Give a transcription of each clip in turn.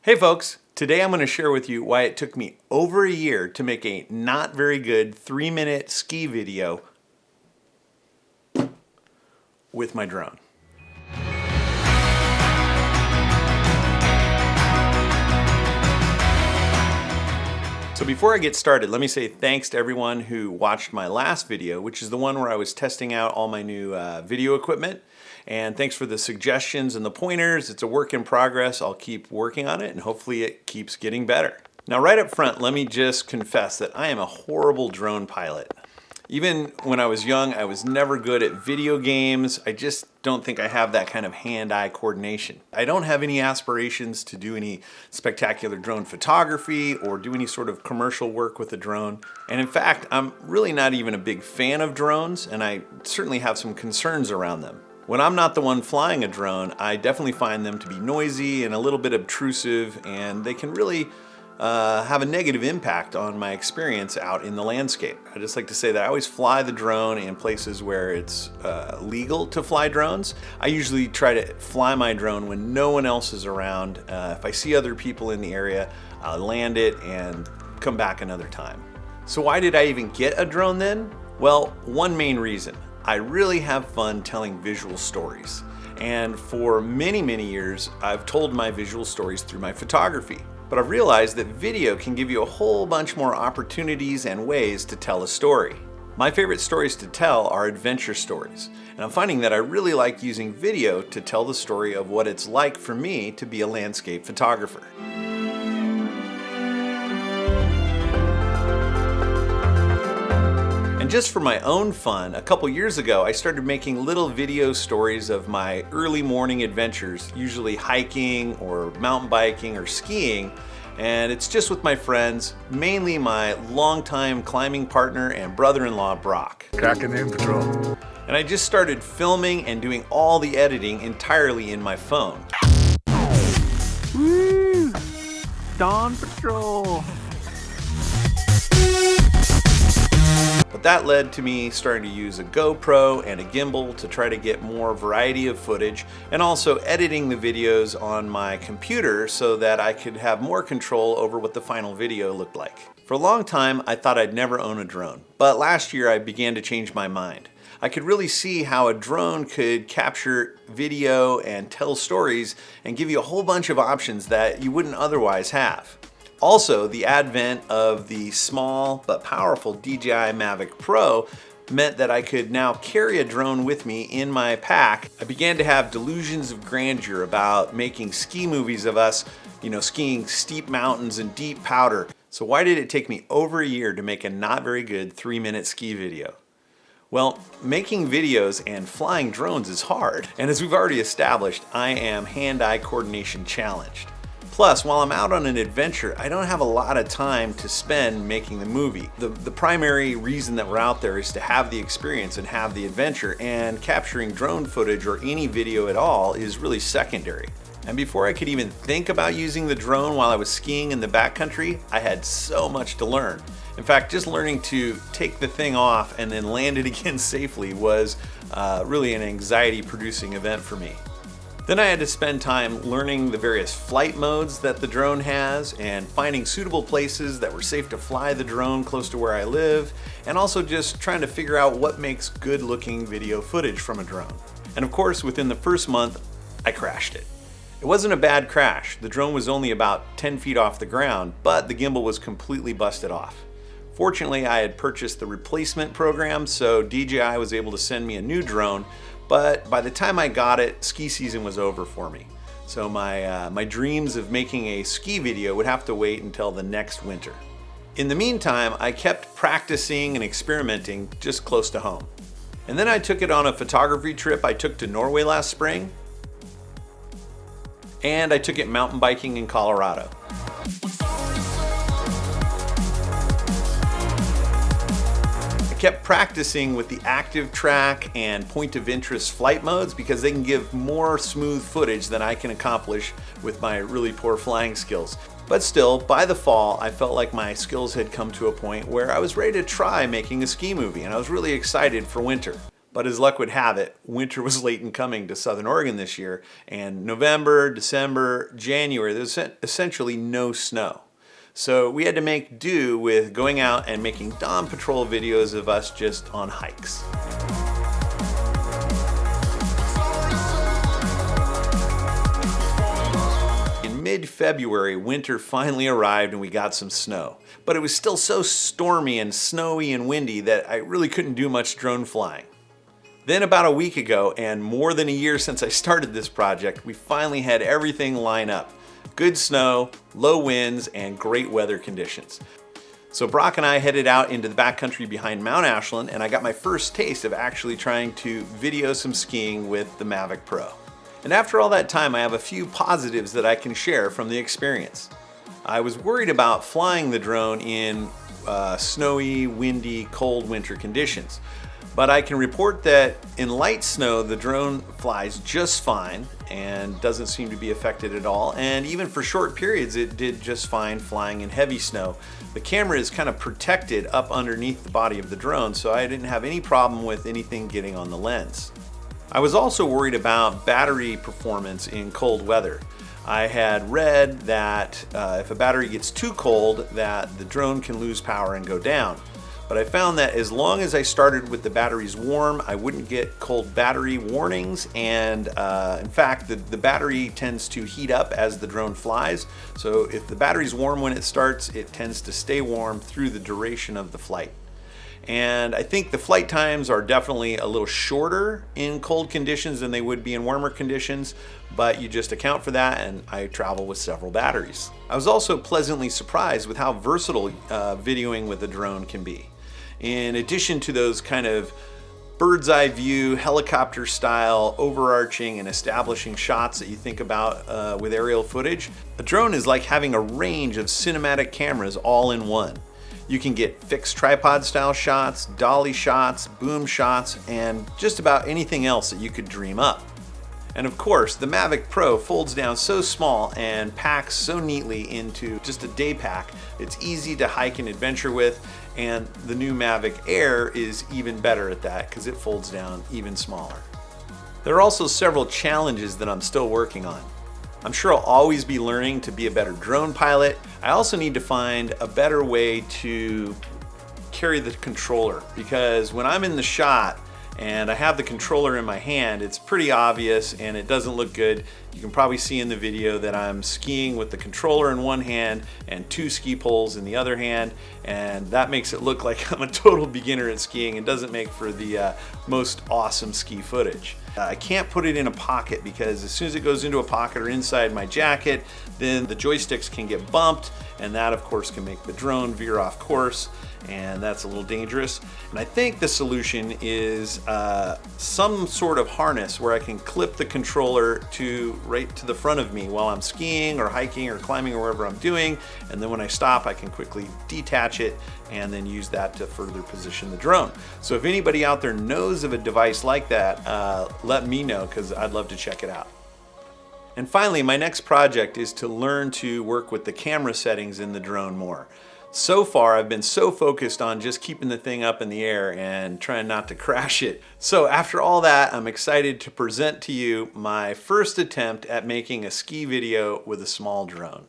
Hey folks, today I'm going to share with you why it took me over a year to make a not very good 3-minute ski video with my drone. So before I get started, let me say thanks to everyone who watched my last video, which is the one where I was testing out all my new video equipment. And thanks for the suggestions and the pointers. It's a work in progress. I'll keep working on it and hopefully it keeps getting better. Now right up front, let me just confess that I am a horrible drone pilot. Even when I was young, I was never good at video games. I just don't think I have that kind of hand-eye coordination. I don't have any aspirations to do any spectacular drone photography or do any sort of commercial work with a drone. And in fact, I'm really not even a big fan of drones, and I certainly have some concerns around them. When I'm not the one flying a drone, I definitely find them to be noisy and a little bit obtrusive, and they can really have a negative impact on my experience out in the landscape. I just like to say that I always fly the drone in places where it's legal to fly drones. I usually try to fly my drone when no one else is around. If I see other people in the area, I'll land it and come back another time. So why did I even get a drone then? Well, one main reason. I really have fun telling visual stories. And for many, many years, I've told my visual stories through my photography. But I've realized that video can give you a whole bunch more opportunities and ways to tell a story. My favorite stories to tell are adventure stories, and I'm finding that I really like using video to tell the story of what it's like for me to be a landscape photographer. And just for my own fun, a couple years ago I started making little video stories of my early morning adventures, usually hiking or mountain biking or skiing, and it's just with my friends, mainly my longtime climbing partner and brother-in-law Brock. Cracking in, Patrol. And I just started filming and doing all the editing entirely in my phone. Woo! Dawn Patrol! But that led to me starting to use a GoPro and a gimbal to try to get more variety of footage, and also editing the videos on my computer so that I could have more control over what the final video looked like. For a long time, I thought I'd never own a drone, but last year I began to change my mind. I could really see how a drone could capture video and tell stories and give you a whole bunch of options that you wouldn't otherwise have. Also, the advent of the small but powerful DJI Mavic Pro meant that I could now carry a drone with me in my pack. I began to have delusions of grandeur about making ski movies of us, skiing steep mountains and deep powder. So why did it take me over a year to make a not very good 3-minute ski video? Well, making videos and flying drones is hard. And as we've already established, I am hand-eye coordination challenged. Plus, while I'm out on an adventure, I don't have a lot of time to spend making the movie. The primary reason that we're out there is to have the experience and have the adventure, and capturing drone footage or any video at all is really secondary. And before I could even think about using the drone while I was skiing in the backcountry, I had so much to learn. In fact, just learning to take the thing off and then land it again safely was really an anxiety-producing event for me. Then I had to spend time learning the various flight modes that the drone has and finding suitable places that were safe to fly the drone close to where I live, and also just trying to figure out what makes good looking video footage from a drone. And of course, within the first month, I crashed it. It wasn't a bad crash. The drone was only about 10 feet off the ground, but the gimbal was completely busted off. Fortunately, I had purchased the replacement program, so DJI was able to send me a new drone. But by the time I got it, ski season was over for me. So my dreams of making a ski video would have to wait until the next winter. In the meantime, I kept practicing and experimenting just close to home. And then I took it on a photography trip I took to Norway last spring. And I took it mountain biking in Colorado. Kept practicing with the active track and point of interest flight modes because they can give more smooth footage than I can accomplish with my really poor flying skills. But still, by the fall, I felt like my skills had come to a point where I was ready to try making a ski movie, and I was really excited for winter. But as luck would have it, winter was late in coming to Southern Oregon this year, and November, December, January, there's essentially no snow. So we had to make do with going out and making dawn patrol videos of us just on hikes. In mid-February, winter finally arrived and we got some snow. But it was still so stormy and snowy and windy that I really couldn't do much drone flying. Then about a week ago, and more than a year since I started this project, we finally had everything line up. Good snow, low winds, and great weather conditions. So Brock and I headed out into the backcountry behind Mount Ashland, and I got my first taste of actually trying to video some skiing with the Mavic Pro. And after all that time, I have a few positives that I can share from the experience. I was worried about flying the drone in snowy, windy, cold winter conditions. But I can report that in light snow, the drone flies just fine and doesn't seem to be affected at all. And even for short periods, it did just fine flying in heavy snow. The camera is kind of protected up underneath the body of the drone, so I didn't have any problem with anything getting on the lens. I was also worried about battery performance in cold weather. I had read that if a battery gets too cold, that the drone can lose power and go down. But I found that as long as I started with the batteries warm, I wouldn't get cold battery warnings. And in fact, the battery tends to heat up as the drone flies. So if the battery's warm when it starts, it tends to stay warm through the duration of the flight. And I think the flight times are definitely a little shorter in cold conditions than they would be in warmer conditions, but you just account for that, and I travel with several batteries. I was also pleasantly surprised with how versatile videoing with a drone can be. In addition to those kind of bird's eye view, helicopter style, overarching and establishing shots that you think about with aerial footage, a drone is like having a range of cinematic cameras all in one. You can get fixed tripod style shots, dolly shots, boom shots, and just about anything else that you could dream up. And of course, the Mavic Pro folds down so small and packs so neatly into just a day pack. It's easy to hike and adventure with, and the new Mavic Air is even better at that because it folds down even smaller. There are also several challenges that I'm still working on. I'm sure I'll always be learning to be a better drone pilot. I also need to find a better way to carry the controller, because when I'm in the shot and I have the controller in my hand, it's pretty obvious and it doesn't look good. You can probably see in the video that I'm skiing with the controller in one hand and 2 ski poles in the other hand, and that makes it look like I'm a total beginner at skiing and doesn't make for the most awesome ski footage. I can't put it in a pocket because as soon as it goes into a pocket or inside my jacket, then the joysticks can get bumped, and that of course can make the drone veer off course, and that's a little dangerous. And I think the solution is some sort of harness where I can clip the controller right to the front of me while I'm skiing or hiking or climbing or wherever I'm doing, and then when I stop I can quickly detach it and then use that to further position the drone. So if anybody out there knows of a device like that, let me know, because I'd love to check it out. And finally, my next project is to learn to work with the camera settings in the drone more. So far, I've been so focused on just keeping the thing up in the air and trying not to crash it. So after all that, I'm excited to present to you my first attempt at making a ski video with a small drone.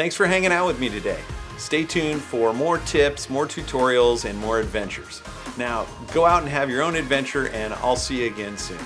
Thanks for hanging out with me today. Stay tuned for more tips, more tutorials, and more adventures. Now, go out and have your own adventure, and I'll see you again soon.